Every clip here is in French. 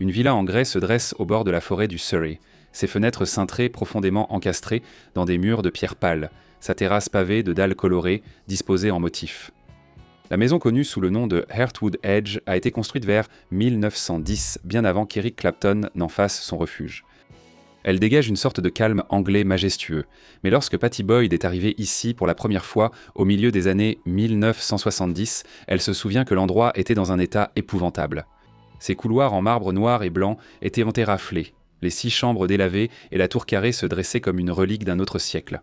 Une villa en grès se dresse au bord de la forêt du Surrey, ses fenêtres cintrées profondément encastrées dans des murs de pierre pâle, sa terrasse pavée de dalles colorées disposées en motifs. La maison connue sous le nom de Heartwood Edge a été construite vers 1910, bien avant qu'Eric Clapton n'en fasse son refuge. Elle dégage une sorte de calme anglais majestueux, mais lorsque Pattie Boyd est arrivée ici pour la première fois au milieu des années 1970, elle se souvient que l'endroit était dans un état épouvantable. Ses couloirs en marbre noir et blanc étaient enterraflés, les 6 chambres délavées et la tour carrée se dressaient comme une relique d'un autre siècle.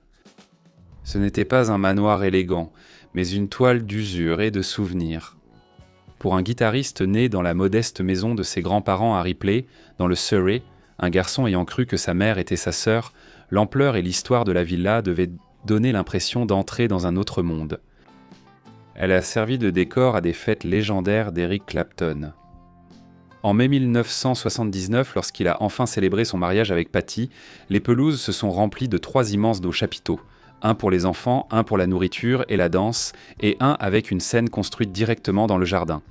Ce n'était pas un manoir élégant, mais une toile d'usure et de souvenirs. Pour un guitariste né dans la modeste maison de ses grands-parents à Ripley, dans le Surrey, un garçon ayant cru que sa mère était sa sœur, l'ampleur et l'histoire de la villa devaient donner l'impression d'entrer dans un autre monde. Elle a servi de décor à des fêtes légendaires d'Eric Clapton. En mai 1979, lorsqu'il a enfin célébré son mariage avec Pattie, les pelouses se sont remplies de 3 immenses chapiteaux. Un pour les enfants, un pour la nourriture et la danse, et un avec une scène construite directement dans le jardin.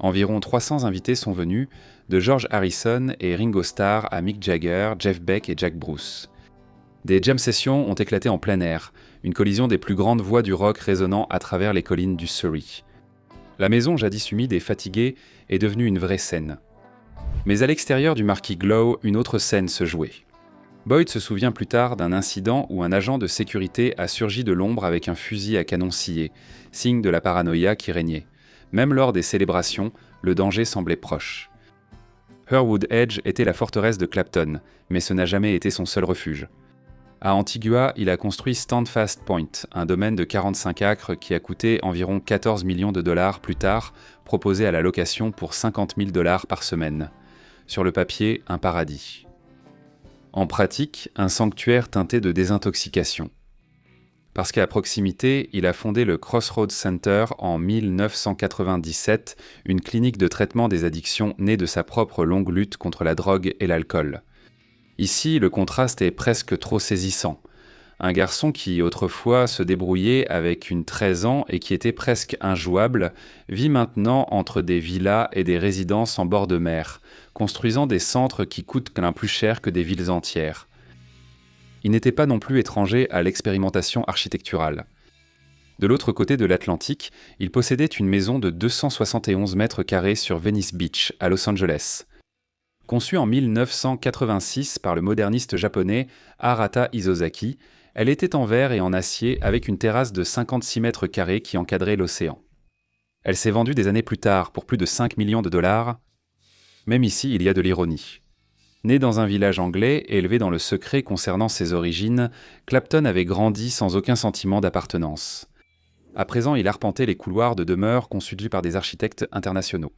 Environ 300 invités sont venus, de George Harrison et Ringo Starr à Mick Jagger, Jeff Beck et Jack Bruce. Des jam sessions ont éclaté en plein air, une collision des plus grandes voix du rock résonnant à travers les collines du Surrey. La maison, jadis humide et fatiguée, est devenue une vraie scène. Mais à l'extérieur du Marquis Glow, une autre scène se jouait. Boyd se souvient plus tard d'un incident où un agent de sécurité a surgi de l'ombre avec un fusil à canon scié, signe de la paranoïa qui régnait. Même lors des célébrations, le danger semblait proche. Heartwood Edge était la forteresse de Clapton, mais ce n'a jamais été son seul refuge. À Antigua, il a construit Standfast Point, un domaine de 45 acres qui a coûté environ 14 millions de dollars plus tard, proposé à la location pour 50 000 dollars par semaine. Sur le papier, un paradis. En pratique, un sanctuaire teinté de désintoxication. Parce qu'à proximité, il a fondé le Crossroads Center en 1997, une clinique de traitement des addictions née de sa propre longue lutte contre la drogue et l'alcool. Ici, le contraste est presque trop saisissant. Un garçon qui, autrefois, se débrouillait avec une 13 ans et qui était presque injouable, vit maintenant entre des villas et des résidences en bord de mer, construisant des centres qui coûtent l'un plus cher que des villes entières. Il n'était pas non plus étranger à l'expérimentation architecturale. De l'autre côté de l'Atlantique, il possédait une maison de 271 mètres carrés sur Venice Beach, à Los Angeles. Conçue en 1986 par le moderniste japonais Arata Isozaki, elle était en verre et en acier avec une terrasse de 56 mètres carrés qui encadrait l'océan. Elle s'est vendue des années plus tard pour plus de 5 millions de dollars. Même ici, il y a de l'ironie. Né dans un village anglais et élevé dans le secret concernant ses origines, Clapton avait grandi sans aucun sentiment d'appartenance. À présent, il arpentait les couloirs de demeures conçus par des architectes internationaux.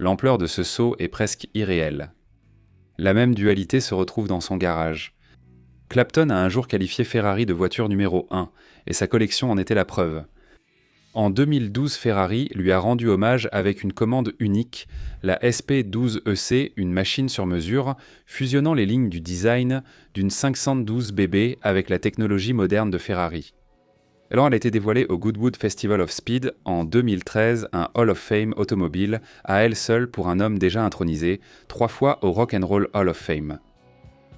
L'ampleur de ce saut est presque irréelle. La même dualité se retrouve dans son garage. Clapton a un jour qualifié Ferrari de voiture numéro 1, et sa collection en était la preuve. En 2012, Ferrari lui a rendu hommage avec une commande unique, la SP12EC, une machine sur mesure, fusionnant les lignes du design d'une 512BB avec la technologie moderne de Ferrari. Alors elle a été dévoilée au Goodwood Festival of Speed en 2013, un Hall of Fame automobile, à elle seule pour un homme déjà intronisé, 3 fois au Rock and Roll Hall of Fame.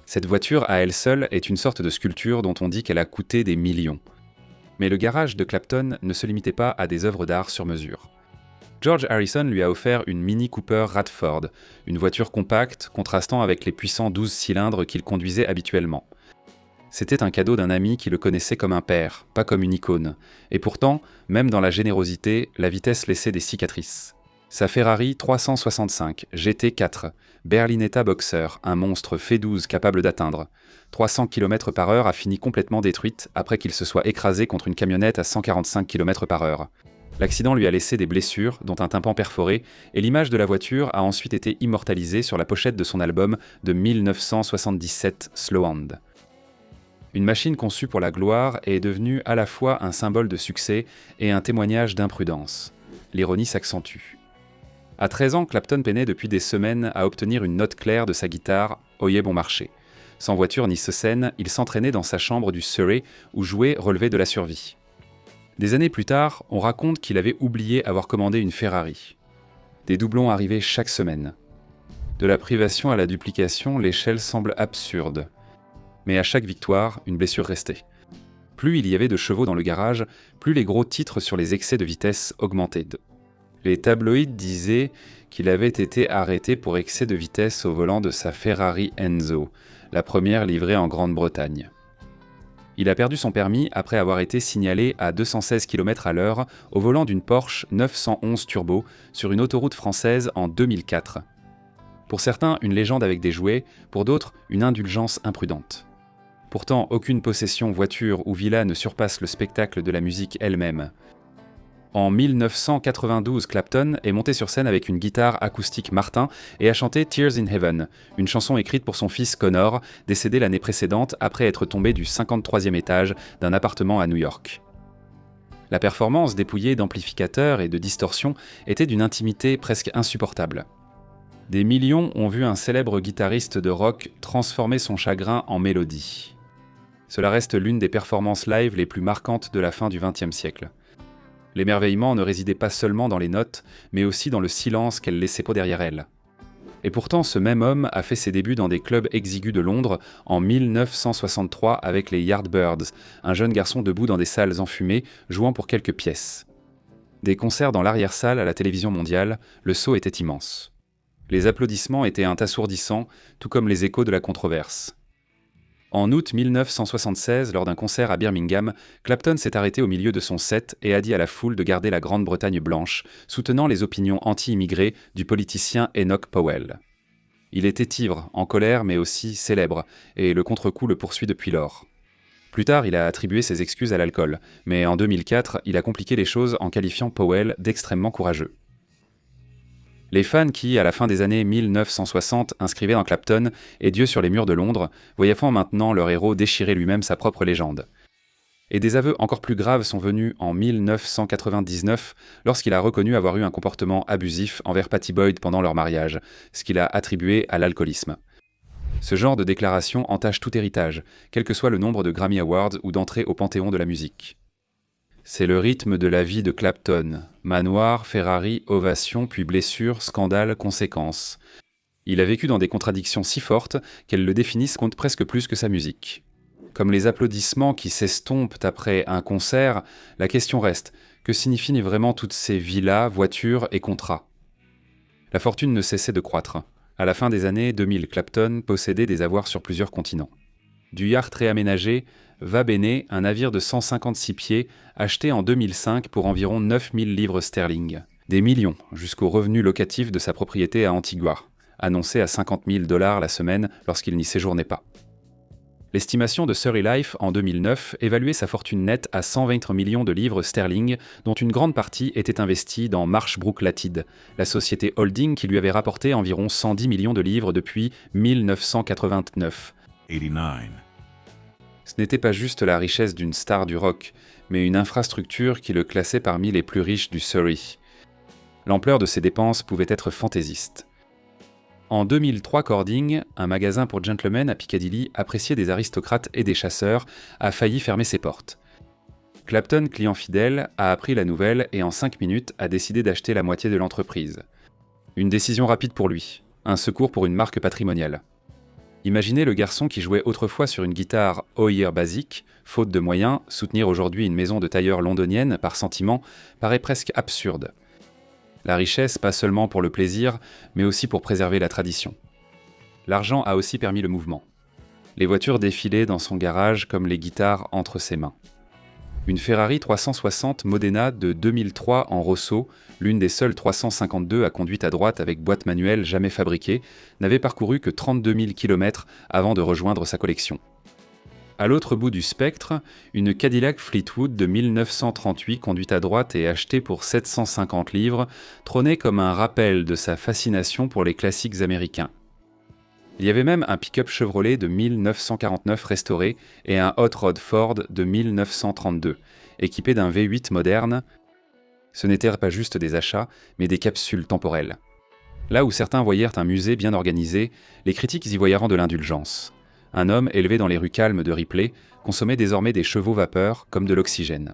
Cette voiture à elle seule est une sorte de sculpture dont on dit qu'elle a coûté des millions. Mais le garage de Clapton ne se limitait pas à des œuvres d'art sur mesure. George Harrison lui a offert une Mini Cooper Radford, une voiture compacte contrastant avec les puissants 12 cylindres qu'il conduisait habituellement. C'était un cadeau d'un ami qui le connaissait comme un père, pas comme une icône. Et pourtant, même dans la générosité, la vitesse laissait des cicatrices. Sa Ferrari 365 GT4, Berlinetta Boxer, un monstre F12 capable d'atteindre 300 km/h, a fini complètement détruite après qu'il se soit écrasé contre une camionnette à 145 km/h. L'accident lui a laissé des blessures, dont un tympan perforé, et l'image de la voiture a ensuite été immortalisée sur la pochette de son album de 1977, Slow Hand. Une machine conçue pour la gloire est devenue à la fois un symbole de succès et un témoignage d'imprudence. L'ironie s'accentue. À 13 ans, Clapton peinait depuis des semaines à obtenir une note claire de sa guitare, oyez bon marché. Sans voiture ni scène, il s'entraînait dans sa chambre du Surrey où jouer relevait de la survie. Des années plus tard, on raconte qu'il avait oublié avoir commandé une Ferrari. Des doublons arrivaient chaque semaine. De la privation à la duplication, l'échelle semble absurde. Mais à chaque victoire, une blessure restait. Plus il y avait de chevaux dans le garage, plus les gros titres sur les excès de vitesse augmentaient. Les tabloïds disaient qu'il avait été arrêté pour excès de vitesse au volant de sa Ferrari Enzo, la première livrée en Grande-Bretagne. Il a perdu son permis après avoir été signalé à 216 km/h au volant d'une Porsche 911 Turbo sur une autoroute française en 2004. Pour certains, une légende avec des jouets, pour d'autres, une indulgence imprudente. Pourtant, aucune possession, voiture ou villa ne surpasse le spectacle de la musique elle-même. En 1992, Clapton est monté sur scène avec une guitare acoustique Martin et a chanté Tears in Heaven, une chanson écrite pour son fils Connor, décédé l'année précédente après être tombé du 53e étage d'un appartement à New York. La performance, dépouillée d'amplificateurs et de distorsions, était d'une intimité presque insupportable. Des millions ont vu un célèbre guitariste de rock transformer son chagrin en mélodie. Cela reste l'une des performances live les plus marquantes de la fin du XXe siècle. L'émerveillement ne résidait pas seulement dans les notes, mais aussi dans le silence qu'elles laissaient pas derrière elles. Et pourtant, ce même homme a fait ses débuts dans des clubs exigus de Londres en 1963 avec les Yardbirds, un jeune garçon debout dans des salles enfumées, jouant pour quelques pièces. Des concerts dans l'arrière-salle à la télévision mondiale, le saut était immense. Les applaudissements étaient assourdissants, tout comme les échos de la controverse. En août 1976, lors d'un concert à Birmingham, Clapton s'est arrêté au milieu de son set et a dit à la foule de garder la Grande-Bretagne blanche, soutenant les opinions anti-immigrés du politicien Enoch Powell. Il était ivre, en colère mais aussi célèbre, et le contre-coup le poursuit depuis lors. Plus tard, il a attribué ses excuses à l'alcool, mais en 2004, il a compliqué les choses en qualifiant Powell d'extrêmement courageux. Les fans qui, à la fin des années 1960, inscrivaient dans Clapton et Dieu sur les murs de Londres, voyaient maintenant leur héros déchirer lui-même sa propre légende. Et des aveux encore plus graves sont venus en 1999, lorsqu'il a reconnu avoir eu un comportement abusif envers Pattie Boyd pendant leur mariage, ce qu'il a attribué à l'alcoolisme. Ce genre de déclaration entache tout héritage, quel que soit le nombre de Grammy Awards ou d'entrées au panthéon de la musique. C'est le rythme de la vie de Clapton. Manoir, Ferrari, ovation, puis blessure, scandale, conséquences. Il a vécu dans des contradictions si fortes qu'elles le définissent compte presque plus que sa musique. Comme les applaudissements qui s'estompent après un concert, la question reste, que signifient vraiment toutes ces villas, voitures et contrats ? La fortune ne cessait de croître. À la fin des années 2000, Clapton possédait des avoirs sur plusieurs continents. Du yacht réaménagé, Va Bene, un navire de 156 pieds, acheté en 2005 pour environ 9000 livres sterling. Des millions, jusqu'au revenu locatif de sa propriété à Antigua, annoncé à 50 000 $ la semaine lorsqu'il n'y séjournait pas. L'estimation de Surrey Life en 2009 évaluait sa fortune nette à 120 millions de livres sterling, dont une grande partie était investie dans Marshbrook Latid, la société holding qui lui avait rapporté environ 110 millions de livres depuis 1989. 89. Ce n'était pas juste la richesse d'une star du rock, mais une infrastructure qui le classait parmi les plus riches du Surrey. L'ampleur de ses dépenses pouvait être fantaisiste. En 2003, Cording, un magasin pour gentlemen à Piccadilly apprécié des aristocrates et des chasseurs, a failli fermer ses portes. Clapton, client fidèle, a appris la nouvelle et en 5 minutes a décidé d'acheter la moitié de l'entreprise. Une décision rapide pour lui, un secours pour une marque patrimoniale. Imaginez le garçon qui jouait autrefois sur une guitare Oyer basique, faute de moyens, soutenir aujourd'hui une maison de tailleur londonienne par sentiment paraît presque absurde. La richesse, pas seulement pour le plaisir, mais aussi pour préserver la tradition. L'argent a aussi permis le mouvement. Les voitures défilaient dans son garage comme les guitares entre ses mains. Une Ferrari 360 Modena de 2003 en Rosso, l'une des seules 352 à conduite à droite avec boîte manuelle jamais fabriquée, n'avait parcouru que 32 000 km avant de rejoindre sa collection. À l'autre bout du spectre, une Cadillac Fleetwood de 1938 conduite à droite et achetée pour 750 livres trônait comme un rappel de sa fascination pour les classiques américains. Il y avait même un pick-up Chevrolet de 1949 restauré et un Hot Rod Ford de 1932, équipé d'un V8 moderne. Ce n'étaient pas juste des achats, mais des capsules temporelles. Là où certains voyèrent un musée bien organisé, les critiques y voyèrent de l'indulgence. Un homme élevé dans les rues calmes de Ripley consommait désormais des chevaux vapeur comme de l'oxygène.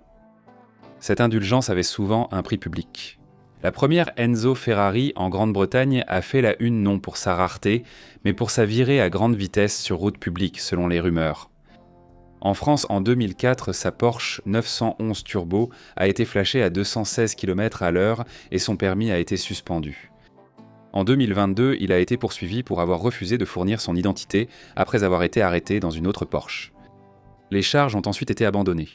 Cette indulgence avait souvent un prix public. La première Enzo Ferrari en Grande-Bretagne a fait la une non pour sa rareté, mais pour sa virée à grande vitesse sur route publique, selon les rumeurs. En France, en 2004, sa Porsche 911 Turbo a été flashée à 216 km/h et son permis a été suspendu. En 2022, il a été poursuivi pour avoir refusé de fournir son identité après avoir été arrêté dans une autre Porsche. Les charges ont ensuite été abandonnées.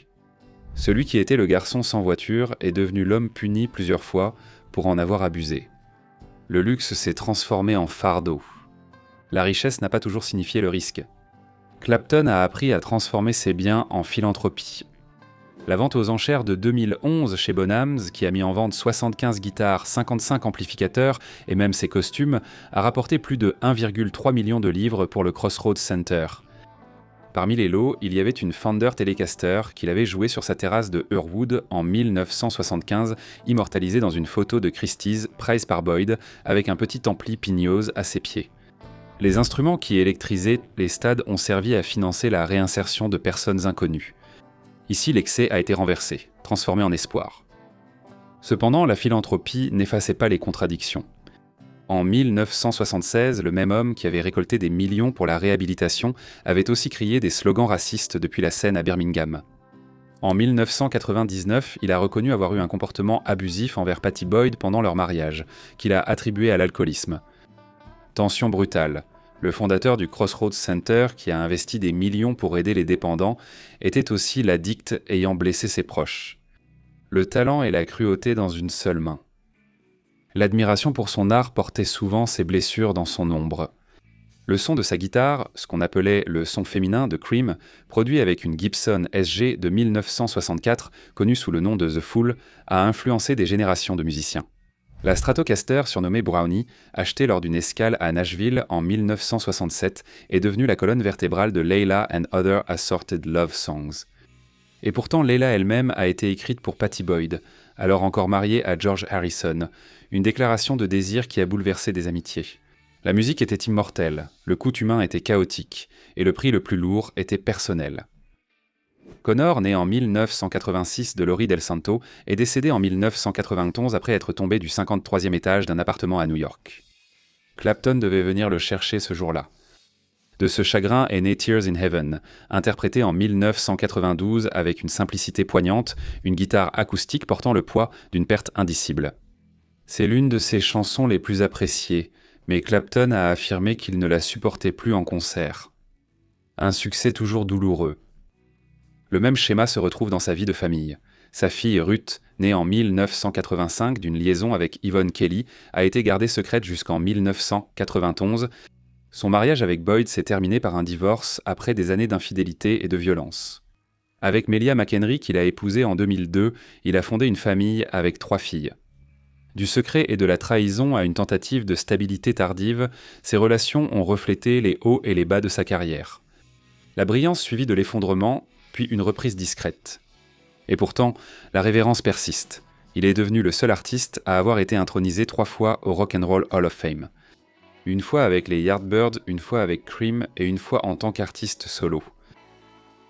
Celui qui était le garçon sans voiture est devenu l'homme puni plusieurs fois pour en avoir abusé. Le luxe s'est transformé en fardeau. La richesse n'a pas toujours signifié le risque. Clapton a appris à transformer ses biens en philanthropie. La vente aux enchères de 2011 chez Bonhams, qui a mis en vente 75 guitares, 55 amplificateurs et même ses costumes, a rapporté plus de 1,3 million de livres pour le Crossroads Center. Parmi les lots, il y avait une Fender Telecaster qu'il avait jouée sur sa terrasse de Hurwood en 1975, immortalisée dans une photo de Christie's, prise par Boyd, avec un petit ampli Pignoz à ses pieds. Les instruments qui électrisaient les stades ont servi à financer la réinsertion de personnes inconnues. Ici, l'excès a été renversé, transformé en espoir. Cependant, la philanthropie n'effaçait pas les contradictions. En 1976, le même homme qui avait récolté des millions pour la réhabilitation avait aussi crié des slogans racistes depuis la scène à Birmingham. En 1999, il a reconnu avoir eu un comportement abusif envers Pattie Boyd pendant leur mariage, qu'il a attribué à l'alcoolisme. Tension brutale. Le fondateur du Crossroads Center, qui a investi des millions pour aider les dépendants, était aussi l'addict ayant blessé ses proches. Le talent et la cruauté dans une seule main. L'admiration pour son art portait souvent ses blessures dans son ombre. Le son de sa guitare, ce qu'on appelait le son féminin de Cream, produit avec une Gibson SG de 1964, connue sous le nom de The Fool, a influencé des générations de musiciens. La Stratocaster, surnommée Brownie, achetée lors d'une escale à Nashville en 1967, est devenue la colonne vertébrale de Layla and Other Assorted Love Songs. Et pourtant, Layla elle-même a été écrite pour Pattie Boyd, alors encore mariée à George Harrison, une déclaration de désir qui a bouleversé des amitiés. La musique était immortelle, le coût humain était chaotique, et le prix le plus lourd était personnel. Connor, né en 1986 de Laurie Del Santo, est décédé en 1991 après être tombé du 53e étage d'un appartement à New York. Clapton devait venir le chercher ce jour-là. De ce chagrin est né Tears in Heaven, interprété en 1992 avec une simplicité poignante, une guitare acoustique portant le poids d'une perte indicible. C'est l'une de ses chansons les plus appréciées, mais Clapton a affirmé qu'il ne la supportait plus en concert. Un succès toujours douloureux. Le même schéma se retrouve dans sa vie de famille. Sa fille Ruth, née en 1985 d'une liaison avec Yvonne Kelly, a été gardée secrète jusqu'en 1991. Son mariage avec Boyd s'est terminé par un divorce après des années d'infidélité et de violence. Avec Melia McHenry, qu'il a épousée en 2002, il a fondé une famille avec 3 filles. Du secret et de la trahison à une tentative de stabilité tardive, ces relations ont reflété les hauts et les bas de sa carrière. La brillance suivie de l'effondrement, puis une reprise discrète. Et pourtant, la révérence persiste. Il est devenu le seul artiste à avoir été intronisé 3 fois au Rock and Roll Hall of Fame. Une fois avec les Yardbirds, une fois avec Cream et une fois en tant qu'artiste solo.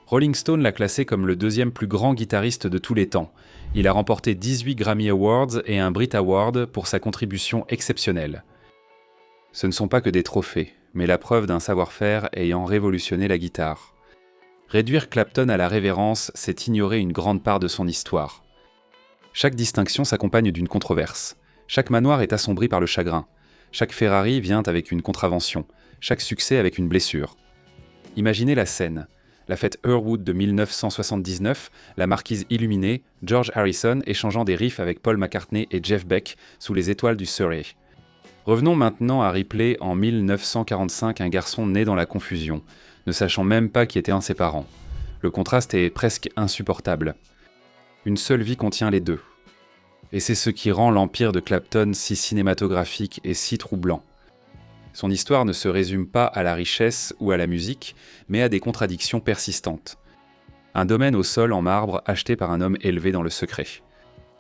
Rolling Stone l'a classé comme le 2e plus grand guitariste de tous les temps. Il a remporté 18 Grammy Awards et un Brit Award pour sa contribution exceptionnelle. Ce ne sont pas que des trophées, mais la preuve d'un savoir-faire ayant révolutionné la guitare. Réduire Clapton à la révérence, c'est ignorer une grande part de son histoire. Chaque distinction s'accompagne d'une controverse. Chaque manoir est assombri par le chagrin. Chaque Ferrari vient avec une contravention. Chaque succès avec une blessure. Imaginez la scène. La fête Hurwood de 1979, la marquise illuminée, George Harrison échangeant des riffs avec Paul McCartney et Jeff Beck sous les étoiles du Surrey. Revenons maintenant à Ripley en 1945, un garçon né dans la confusion, ne sachant même pas qui étaient un de ses parents. Le contraste est presque insupportable. Une seule vie contient les deux. Et c'est ce qui rend l'empire de Clapton si cinématographique et si troublant. Son histoire ne se résume pas à la richesse ou à la musique, mais à des contradictions persistantes. Un domaine au sol en marbre acheté par un homme élevé dans le secret.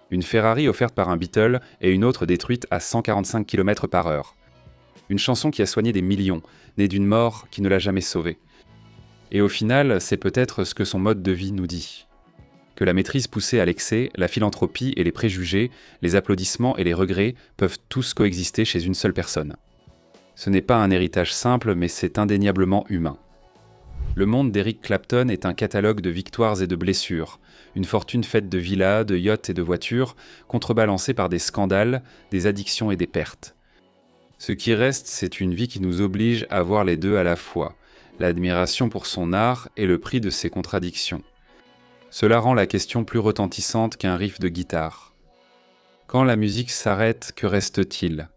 Une Ferrari offerte par un Beatle et une autre détruite à 145 km/h. Une chanson qui a soigné des millions, née d'une mort qui ne l'a jamais sauvé. Et au final, c'est peut-être ce que son mode de vie nous dit. que la maîtrise poussée à l'excès, la philanthropie et les préjugés, les applaudissements et les regrets peuvent tous coexister chez une seule personne. Ce n'est pas un héritage simple, mais c'est indéniablement humain. Le monde d'Eric Clapton est un catalogue de victoires et de blessures, une fortune faite de villas, de yachts et de voitures, contrebalancée par des scandales, des addictions et des pertes. Ce qui reste, c'est une vie qui nous oblige à voir les deux à la fois, l'admiration pour son art et le prix de ses contradictions. Cela rend la question plus retentissante qu'un riff de guitare. Quand la musique s'arrête, que reste-t-il ?